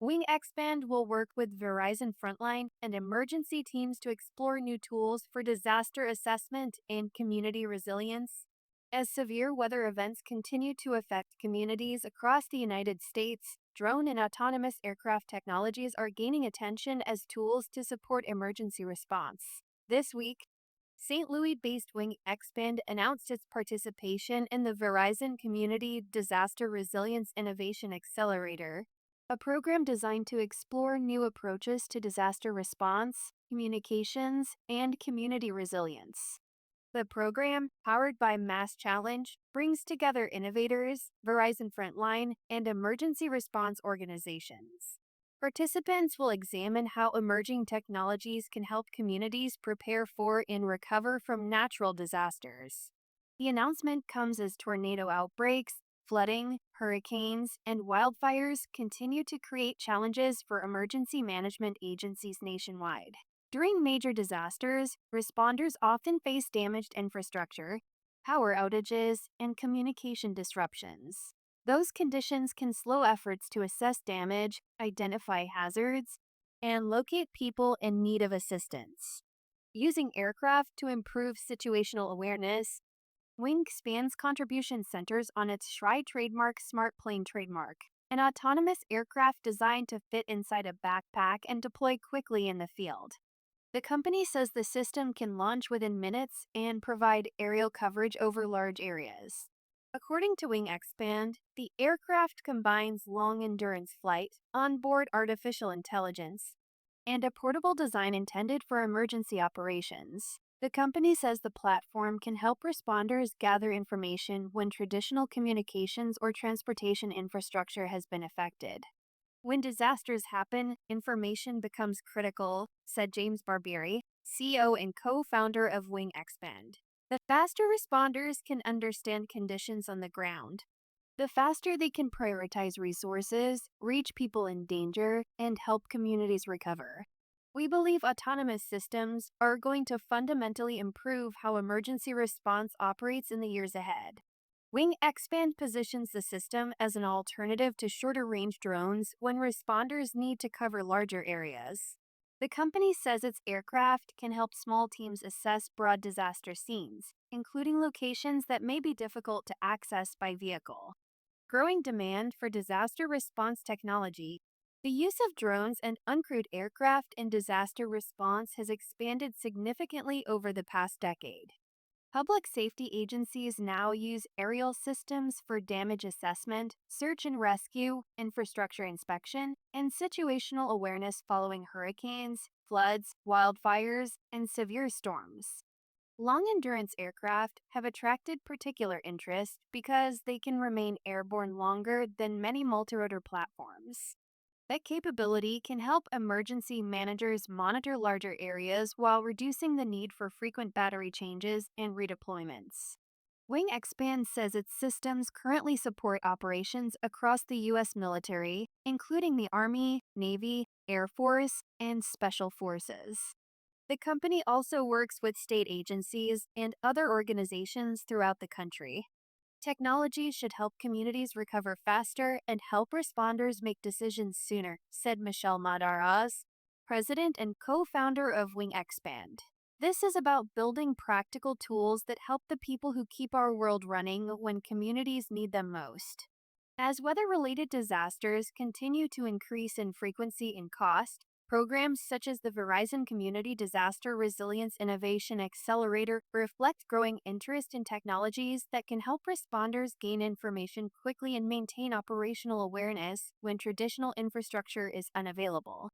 WingXpand will work with Verizon Frontline and emergency teams to explore new tools for disaster assessment and community resilience. As severe weather events continue to affect communities across the United States, drone and autonomous aircraft technologies are gaining attention as tools to support emergency response. This week, St. Louis based WingXpand announced its participation in the Verizon Community Disaster Resilience Innovation Accelerator, a program designed to explore new approaches to disaster response, communications, and community resilience. The program, powered by MassChallenge, brings together innovators, Verizon Frontline, and emergency response organizations. Participants will examine how emerging technologies can help communities prepare for and recover from natural disasters. The announcement comes as tornado outbreaks, flooding, hurricanes, and wildfires continue to create challenges for emergency management agencies nationwide. During major disasters, responders often face damaged infrastructure, power outages, and communication disruptions. Those conditions can slow efforts to assess damage, identify hazards, and locate people in need of assistance. Using aircraft to improve situational awareness, WingSpan's contribution centers on its Schrei trademark Smart Plane trademark, an autonomous aircraft designed to fit inside a backpack and deploy quickly in the field. The company says the system can launch within minutes and provide aerial coverage over large areas. According to WingXpand, the aircraft combines long endurance flight, onboard artificial intelligence, and a portable design intended for emergency operations. The company says the platform can help responders gather information when traditional communications or transportation infrastructure has been affected. When disasters happen, information becomes critical, said James Barbieri, CEO and co-founder of WingXpand. The faster responders can understand conditions on the ground, the faster they can prioritize resources, reach people in danger, and help communities recover. We believe autonomous systems are going to fundamentally improve how emergency response operates in the years ahead. WingXpand positions the system as an alternative to shorter range drones when responders need to cover larger areas. The company says its aircraft can help small teams assess broad disaster scenes, including locations that may be difficult to access by vehicle. Growing demand for disaster response technology, the use of drones and uncrewed aircraft in disaster response has expanded significantly over the past decade. Public safety agencies now use aerial systems for damage assessment, search and rescue, infrastructure inspection, and situational awareness following hurricanes, floods, wildfires, and severe storms. Long endurance aircraft have attracted particular interest because they can remain airborne longer than many multirotor platforms. That capability can help emergency managers monitor larger areas while reducing the need for frequent battery changes and redeployments. WingXpand says its systems currently support operations across the U.S. military, including the Army, Navy, Air Force, and Special Forces. The company also works with state agencies and other organizations throughout the country. Technology should help communities recover faster and help responders make decisions sooner, said Michelle Madaraz, president and co-founder of WingXpand. This is about building practical tools that help the people who keep our world running when communities need them most. As weather-related disasters continue to increase in frequency and cost, programs such as the Verizon Community Disaster Resilience Innovation Accelerator reflect growing interest in technologies that can help responders gain information quickly and maintain operational awareness when traditional infrastructure is unavailable.